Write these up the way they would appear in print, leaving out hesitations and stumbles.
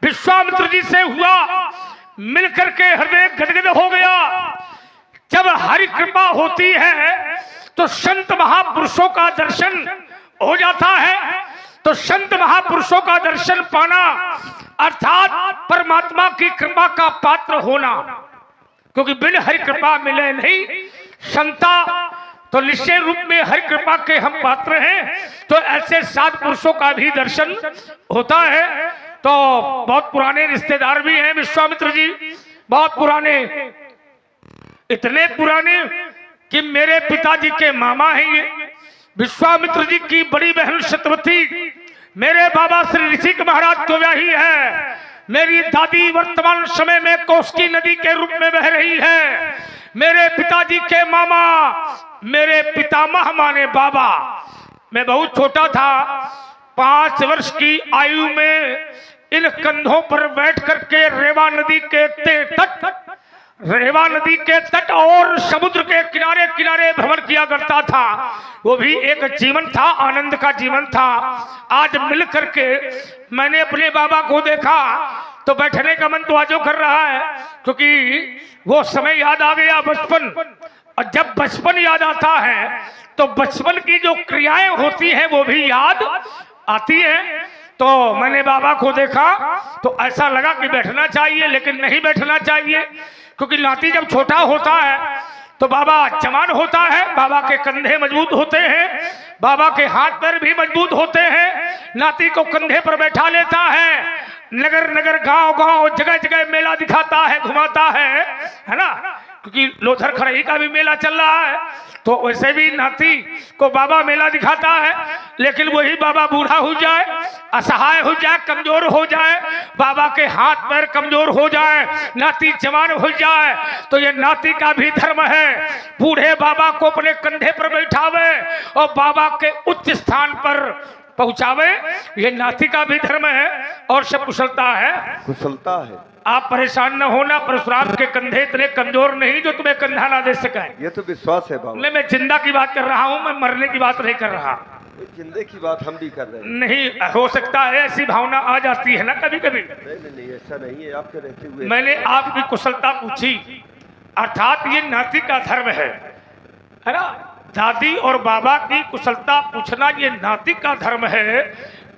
विश्वामित्र जी से हुआ, मिलकर के हृदय गदगद हो गया। जब हरि कृपा होती है तो संत महापुरुषों का दर्शन हो जाता है। तो संत महापुरुषों का दर्शन पाना अर्थात परमात्मा की कृपा का पात्र होना, क्योंकि बिन हरि कृपा मिले नहीं संता। तो निश्चय रूप में हरि कृपा के हम पात्र हैं। तो ऐसे सात पुरुषों का भी दर्शन होता है। तो बहुत पुराने रिश्तेदार भी हैं विश्वामित्र जी, बहुत पुराने, इतने पुराने कि मेरे पिताजी के मामा हैं ये। विश्वामित्र जी की बड़ी बहन सत्यवती मेरे बाबा श्री ऋषिक महाराज को ब्याही है। मेरी दादी वर्तमान समय में कोसी नदी के रूप में बह रही है। मेरे पिताजी के मामा मेरे पितामह माने बाबा, मैं बहुत छोटा था, 5 वर्ष की आयु में इन कंधों पर बैठ करके रेवा नदी के तट और समुद्र के किनारे किनारे भ्रमण किया करता था। वो भी एक जीवन था, आनंद का जीवन था। आज मिल करके मैंने अपने बाबा को देखा तो बैठने का मन तो आजो कर रहा है, क्योंकि वो समय याद आ गया, बचपन। और जब बचपन याद आता है तो बचपन की जो क्रियाएं होती हैं वो भी याद आती है। तो मैंने बाबा को देखा तो ऐसा लगा कि बैठना चाहिए, लेकिन नहीं बैठना चाहिए, क्योंकि नाती जब छोटा होता है तो बाबा जवान होता है, बाबा के कंधे मजबूत होते हैं, बाबा के हाथ पैर भी मजबूत होते हैं। नाती को कंधे पर बैठा लेता है, नगर नगर गांव गांव जगह जगह मेला दिखाता है, घुमाता है ना, क्योंकि लोधर खड़ई का भी मेला चल रहा है। तो वैसे भी नाती को बाबा मेला दिखाता है, लेकिन वही बाबा बूढ़ा हो जाए, असहाय हो जाए, कमजोर हो जाए, बाबा के हाथ पैर कमजोर हो जाए, नाती जवान हो जाए, तो ये नाती का भी धर्म है। बूढ़े बाबा को अपने कंधे पर बैठावे और बाबा के उच्च स्थान पर पहुंचावे, ये नाती का भी धर्म है और सब कुशलता है। कुशलता है। आप परेशान न होना, परशुराम के कंधे इतने कमजोर नहीं जो तुम्हें कंधा ना दे सके। ये तो विश्वास है बाबा। मैं जिंदा की बात कर रहा हूँ, मैं मरने की बात नहीं कर रहा। जिंदे की बात हम भी कर रहे हैं। नहीं हो सकता है, ऐसी भावना आ जाती है ना कभी कभी। नहीं, ऐसा नहीं है, आपके रहते हुए। मैंने आपकी कुशलता पूछी, अर्थात ये नाती का धर्म है ना। दादी और बाबा की कुशलता पूछना ये नाती का धर्म है।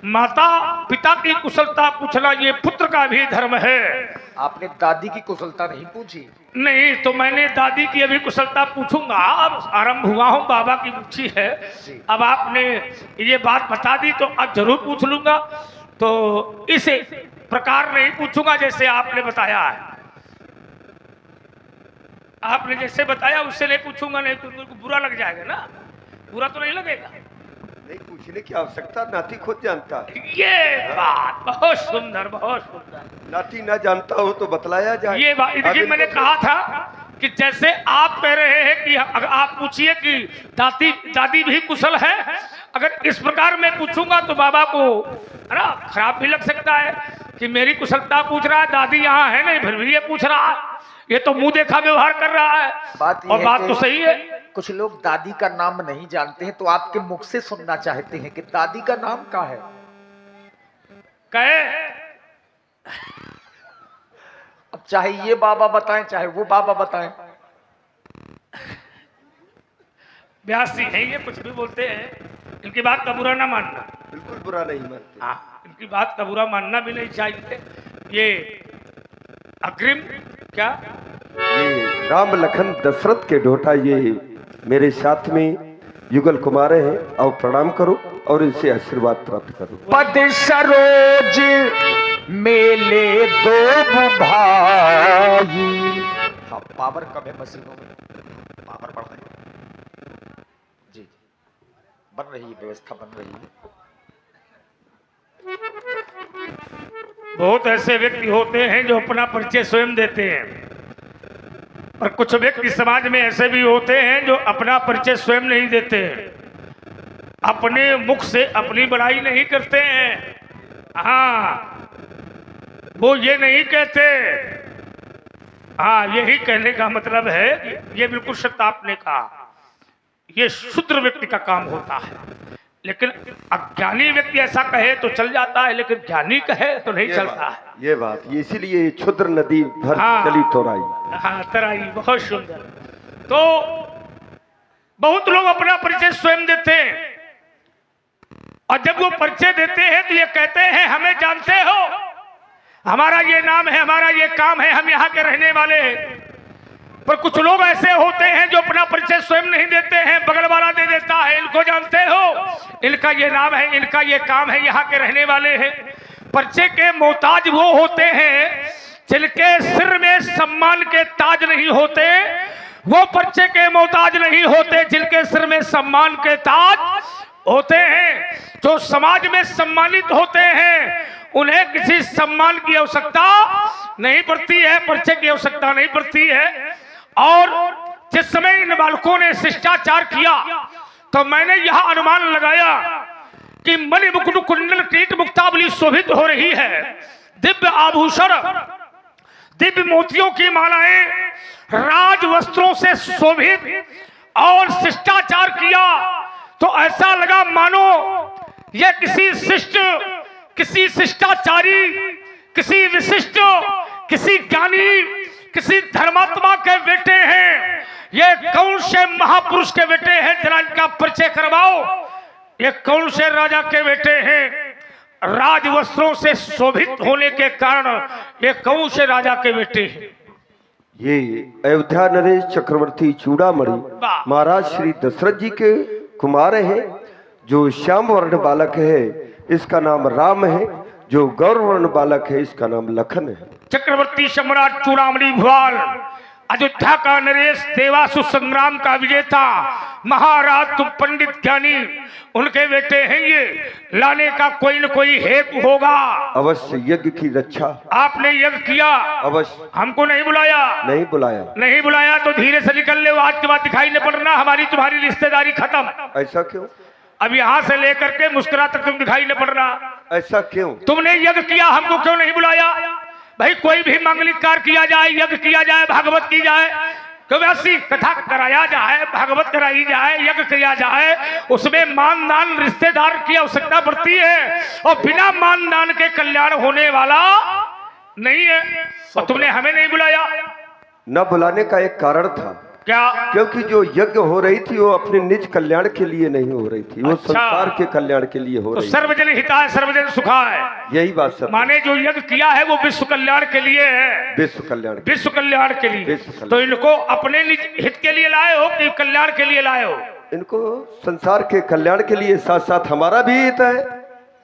माता पिता की कुशलता पूछना ये पुत्र का भी धर्म है। आपने दादी की कुशलता नहीं पूछी? नहीं, तो मैंने दादी की अभी कुशलता पूछूंगा। अब आरंभ हुआ हूँ, बाबा की पूछी है, अब आपने ये बात बता दी तो अब जरूर पूछ लूंगा। तो इस प्रकार नहीं पूछूंगा जैसे आपने बताया है। आपने जैसे बताया उससे नहीं पूछूंगा, नहीं तो उनको बुरा लग जाएगा ना। बुरा तो नहीं लगेगा? नहीं, पूछने की आवश्यकता नाती खुद जानता है। ये बात बहुत सुंदर, बहुत सुंदर। नाती ना जानता हो तो बतलाया जाए। ये बात देखिए, मैंने कहा था कि जैसे आप कह रहे हैं कि अगर आप पूछिए कि दादी भी कुशल है, अगर इस प्रकार मैं पूछूंगा तो बाबा को है ना खराब भी लग सकता है कि मेरी कुशलता पूछ रहा है, दादी यहाँ है नहीं फिर भी ये पूछ रहा है, ये तो मुंह देखा व्यवहार कर रहा है। और बात तो सही है। कुछ लोग दादी का नाम नहीं जानते हैं, तो आपके मुख से सुनना चाहते हैं कि दादी का नाम क्या है। कहे अब चाहे ये बाबा बताएं चाहे वो बाबा बताएं। व्यास जी है, ये कुछ भी बोलते हैं, इनकी बात का बुरा ना मानना। बिल्कुल बुरा नहीं मानते। हाँ, इनकी बात का बुरा मानना भी नहीं चाहिए। ये अग्रिम क्या, ये राम लखन दशरथ के ढोटा ये मेरे साथ में युगल कुमार हैं, और प्रणाम करो और इनसे आशीर्वाद प्राप्त करो। पद सरोज मेले दो भाई। हाँ, पावर कम है मशीनों में, पावर बढ़ रही है जी, बन रही है व्यवस्था, बन रही है। बहुत ऐसे व्यक्ति होते हैं जो अपना परिचय स्वयं देते हैं, और कुछ व्यक्ति समाज में ऐसे भी होते हैं जो अपना परिचय स्वयं नहीं देते हैं, अपने मुख से अपनी बड़ाई नहीं करते हैं। हाँ, वो ये नहीं कहते। हाँ, यही कहने का मतलब है, ये बिल्कुल सत्य आपने कहा, ये शूद्र व्यक्ति का काम होता है। लेकिन अज्ञानी व्यक्ति ऐसा कहे तो चल जाता है, लेकिन ज्ञानी कहे तो नहीं चलता है। ये बात, इसीलिए क्षुद्र नदी भर हाँ। चली तोराई। हाँ, तराई, बहुत सुंदर। तो बहुत लोग अपना परिचय स्वयं देते हैं, और जब वो परिचय देते हैं तो ये कहते हैं हमें जानते हो, हमारा ये नाम है, हमारा ये काम है, हम यहाँ के रहने वाले हैं। पर कुछ लोग ऐसे होते हैं जो अपना परिचय स्वयं नहीं देते हैं, बगल वाला दे देता है, इनको जानते हो, इनका ये नाम है, इनका ये काम है, यहाँ के रहने वाले हैं। परिचय के मोहताज वो होते हैं जिनके सिर में सम्मान के ताज नहीं होते, वो परिचय के मोहताज नहीं होते जिनके सिर में सम्मान के ताज होते हैं। जो समाज में सम्मानित होते हैं उन्हें किसी सम्मान की आवश्यकता नहीं पड़ती है, परिचय की आवश्यकता नहीं पड़ती है। और जिस समय इन बालकों ने शिष्टाचार किया तो मैंने यह अनुमान लगाया कि मणि मुकुट कुंडल कीट मुक्तावली शोभित हो रही है, दिव्य आभूषण, दिव्य मोतियों की मालाएं, राज वस्त्रों से शोभित, और शिष्टाचार किया तो ऐसा लगा मानो ये किसी शिष्ट, किसी शिष्टाचारी, किसी विशिष्ट, किसी ज्ञानी, किसी धर्मात्मा के बेटे हैं। ये कौन से महापुरुष के बेटे हैं, जरा इनका परिचय करवाओ। ये कौन से राजा के बेटे हैं, राज वस्त्रों से शोभित होने के कारण ये कौन से राजा के बेटे हैं? ये अयोध्या नरेश चक्रवर्ती चूड़ामणि महाराज श्री दशरथ जी के कुमार हैं। जो श्याम वर्ण बालक है इसका नाम राम है, जो गौर वर्ण बालक है इसका नाम लखन है। चक्रवर्ती सम्राट चूड़ामणि भुआल, अयोध्या का नरेश, देवासुर संग्राम का विजेता, महाराज तुम पंडित ज्ञानी, उनके बेटे हैं ये। लाने का कोई न कोई हेतु होगा। अवश्य यज्ञ की रक्षा। आपने यज्ञ किया, अवश्य। हमको नहीं बुलाया? नहीं बुलाया। नहीं बुलाया तो धीरे से निकल ले, आज के बाद दिखाई नहीं पड़ना, हमारी तुम्हारी रिश्तेदारी खत्म। ऐसा क्यों? अब यहाँ से लेकर के मुस्कुरा तक तुम दिखाई नहीं पड़ रहा। ऐसा क्यों? तुमने यज्ञ किया, हमको क्यों नहीं बुलाया? भाई कोई भी मांगलिक कार्य किया जाए, यज्ञ किया जाए, भागवत की जाए, क्यों ऐसी कथा कराया जाए, भागवत कराई जाए, यज्ञ किया जाए, उसमें मान दान रिश्तेदार की आवश्यकता पड़ती है, और बिना मान दान के कल्याण होने वाला नहीं है। और तुमने हमें नहीं बुलाया। न बुलाने का एक कारण था। क्या? क्योंकि जो यज्ञ हो रही थी वो अपने निज कल्याण के लिए नहीं हो रही थी, वो अच्छा। संसार के कल्याण के लिए हो तो रही थी। सर्वजन हिताय सर्वजन सुखाय, यही बात सर। माने जो यज्ञ किया है वो विश्व कल्याण के लिए है, विश्व कल्याण। विश्व कल्याण के लिए। विश्व कल्याण। तो इनको अपने निज हित के लिए लाए हो कि कल्याण के लिए लाए हो? इनको संसार के कल्याण के लिए, साथ साथ हमारा भी हित है।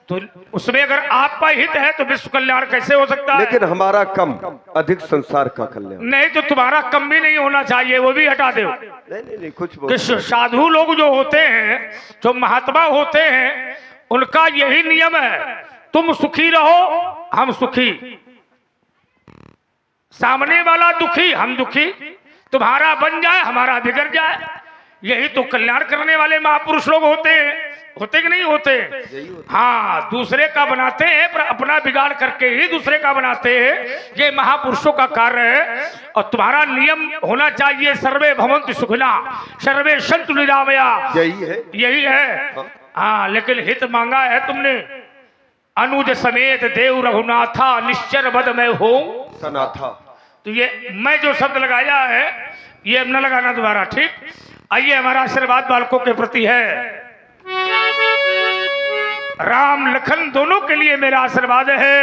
तो उसमें अगर आपका हित है तो विश्व कल्याण कैसे हो सकता है? लेकिन हमारा कम, अधिक संसार का कल्याण। नहीं तो तुम्हारा कम भी नहीं होना चाहिए, वो भी हटा दो। नहीं कुछ बोल। कि साधु लोग जो होते हैं, जो महात्मा होते हैं, उनका यही नियम है, तुम सुखी रहो हम सुखी, सामने वाला दुखी हम दुखी, तुम्हारा बन जाए हमारा बिगड़ जाए। यही तो कल्याण करने वाले महापुरुष लोग होते हैं। होते कि नहीं होते? हाँ, दूसरे का बनाते हैं पर अपना बिगाड़ करके ही दूसरे का बनाते हैं, ये महापुरुषों का कार्य है। और तुम्हारा नियम होना चाहिए सर्वे भवन्तु सुखिना सर्वे सन्तु निरामया, यही है। यही है। हाँ, लेकिन हित मांगा है तुमने। अनुज समेत देव रघुनाथा निश्चर बद में हो सनाथा। तो ये मैं जो शब्द लगाया है ये न लगाना दोबारा, ठीक? आइए, हमारा आशीर्वाद बालकों के प्रति है। राम लखन दोनों के लिए मेरा आशीर्वाद है।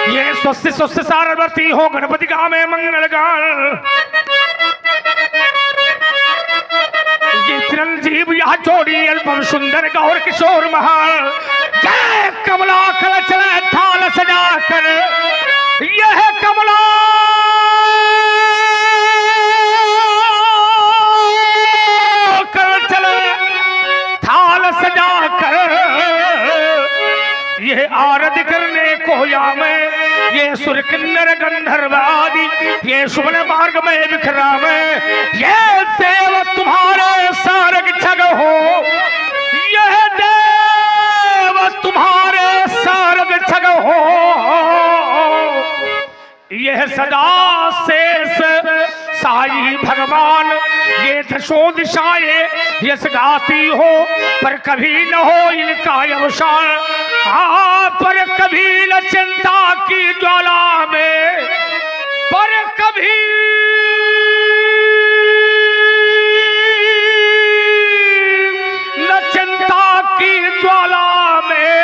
ये स्वस्थ स्वस्थ सारवर्ती हो गणपति का में मंगल गान। ये चिरंजीव यह जोड़ी अल्पम सुंदर गौर किशोर महान। जय कमला कल चले थाल सजा कर, यह कमला ये आरती करने को या में, ये सुर किन्नर गंधर्वादि, ये सुवन मार्ग में बिखरा में, ये देव तुम्हारे सारग छग हो, यह देव तुम्हारे सारग छग हो, यह सदा शेष साई भगवान ये दसों दिशाएं यस गाती हो, पर कभी न हो इनका अवसान। हाँ, पर कभी न चिंता की ज्वाला में, पर कभी न चिंता की ज्वाला में,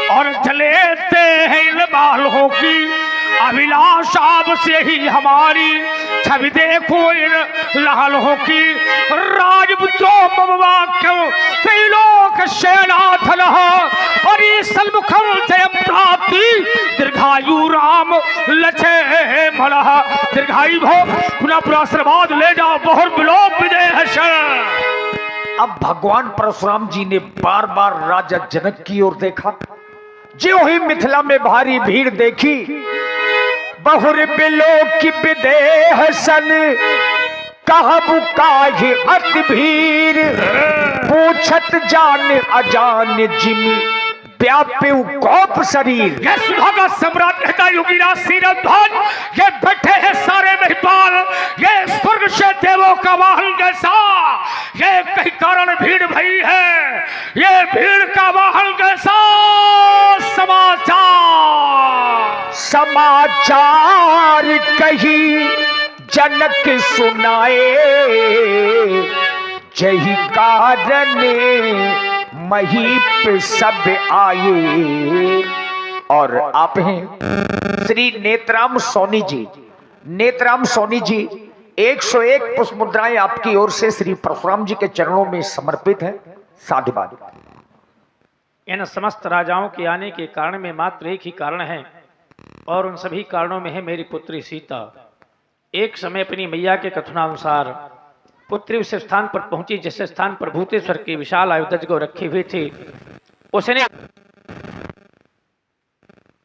और जलेते हैं इन बालों की अभिलाषा से ही हमारी। छवि देखो इन लालों की राजपुत्रों ममवाक्यम त्रिलोक सेनाथन, और सन्मुखम जयम प्राप्ति दीर्घायु राम लचे मलह। दीर्घायु भो, पुनः पुराश्रवाद ले जाओ, बहुत विलोप विजय है। अब भगवान परशुराम जी ने बार बार राजा जनक की ओर देखा। जो ही मिथिला में भारी भीड़ देखी, बहुर बिलो की विदेह सन, कहबु काहे अति भीड़, पूछत जान अजान जिमि व्याप्यु कोप शरीर। ये सुधा का सम्राट कहता योगीराज सिरध्वज, ये बैठे हैं सारे महिपाल, ये स्वर्ग से देवों का वाहन जैसा, ये कई कारण भीड़ भई है, ये भीड़ का वाहन कैसा। समाचार कही जनक सुनाए, जही कारण महीप सब आए। और आप हैं श्री नेत्राम सोनी जी। नेत्राम सोनी जी 101 पुष्प मुद्राएं आपकी ओर से श्री परशुराम जी के चरणों में समर्पित है। साधुवाद। इन समस्त राजाओं के आने के कारण में मात्र एक ही कारण है, और उन सभी कारणों में है मेरी पुत्री सीता। एक समय अपनी मैया के कथनानुसार पुत्री उस स्थान पर पहुंची जिस स्थान पर भूतेश्वर की विशाल आयुध को रखी हुई थी। उसने